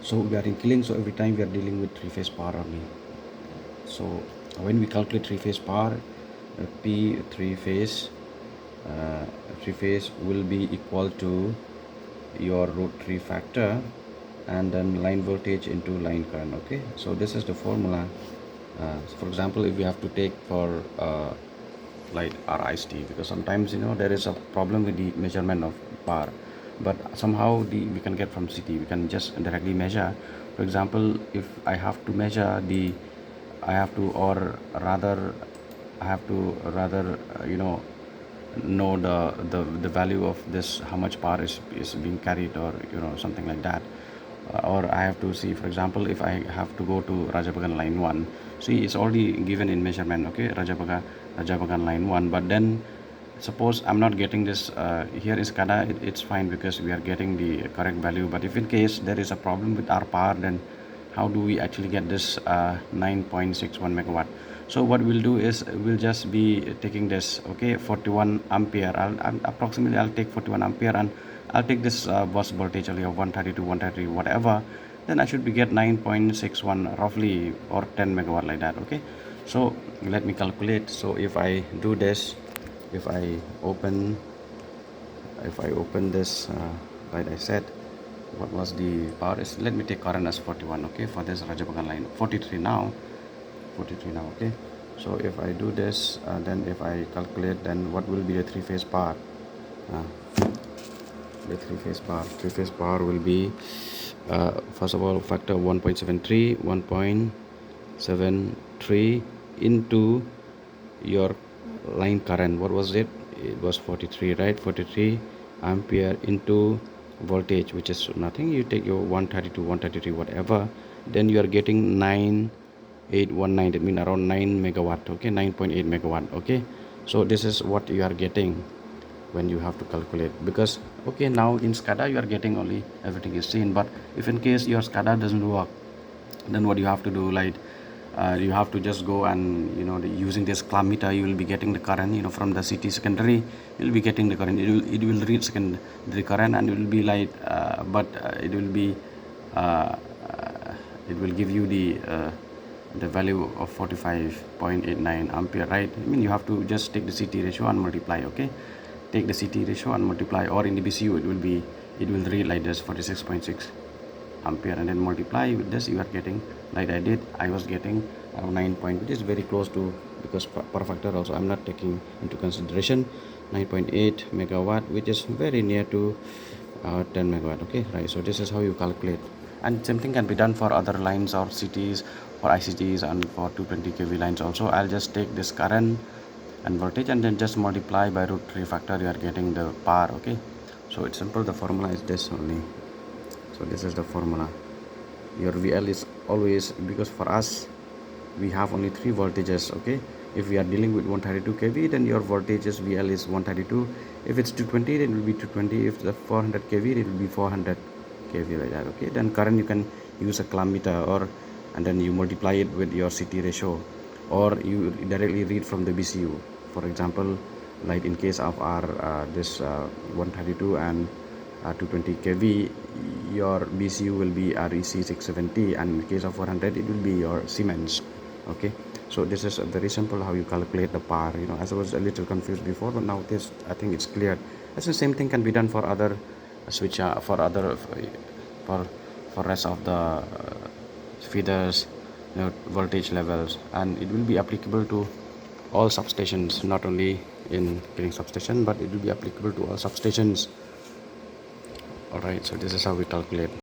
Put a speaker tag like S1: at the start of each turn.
S1: So we are in killing, so every time we are dealing with three-phase power only. So when we calculate three-phase power, P uh, three-phase will be equal to your root 3 factor and then line voltage into line current. Okay, so this is the formula. So for example, if we have to take for like RIST, because sometimes there is a problem with the measurement of power, but somehow we can get from CT, we can just directly measure. For example, if I have to measure the I have to or rather I have to rather know the value of this, how much power is being carried, or something like that. Or I have to see, for example, if I have to go to Rajabagan line 1, see it's already given in measurement, okay, Rajabagan line 1, but then suppose I'm not getting this here in SCADA, it's fine because we are getting the correct value. But if in case there is a problem with our power, then how do we actually get this 9.61 megawatt? So what we'll do is we'll just be taking this, okay, 41 ampere. Approximately I'll take 41 ampere, and I'll take this bus voltage only of 132, 133, whatever. Then I should be get 9.61 roughly, or 10 megawatt, like that. Okay, so let me calculate. So if I do this, if I open this, like I said, what was the power is, let me take current as 41, okay, for this Rajabagan line. 43 now, okay. So if I do this, then if I calculate, then what will be the three-phase power? uh, the three-phase power will be, first of all, factor 1.73 into your line current. What was it? It was 43, right? 43 ampere into voltage, which is nothing. You take your 132, 133, whatever, then you are getting 9819. That means around 9 megawatt. Okay, 9.8 megawatt. Okay, so this is what you are getting when you have to calculate. Because okay, now in SCADA you are getting only everything is seen, but if in case your SCADA doesn't work, then what you have to do, like you have to just go and using this clamp meter, you will be getting the current from the CT secondary. You will be getting the current. It will read secondary current, and it will be like but it will be uh, it will give you the value of 45.89 ampere, right? I mean, you have to just take the CT ratio and multiply. Okay, take the CT ratio and multiply, or in the BCU it will read like this, 46.6 ampere, and then multiply with this. You are getting, like I was getting around 9 point, which is very close to, because power factor also I'm not taking into consideration, 9.8 megawatt, which is very near to 10 megawatt. Okay, right? So this is how you calculate, and same thing can be done for other lines or CTs, for ICTs, and for 220 kV lines also. I'll just take this current and voltage and then just multiply by root 3 factor. You are getting the power. Okay, so it's simple. The formula is this only. So this is the formula. Your VL is always, because for us we have only 3 voltages. Okay, if we are dealing with 132 kV, then your voltages VL is 132. If it's 220, then it will be 220. If the 400 kV, it will be 400 kV, like that. Okay, then current you can use a clamp meter, or and then you multiply it with your CT ratio, or you directly read from the BCU. For example, like in case of our this 132 and 220 kV, your BCU will be REC 670, and in case of 400 it will be your Siemens. Okay, so this is very simple how you calculate the power. As I was a little confused before, but now this, I think it's clear. That's the same thing can be done for other switch, for other for rest of the feeders, voltage levels, and it will be applicable to all substations, not only in Pering substation, but it will be applicable to all substations. Alright, so this is how we calculate.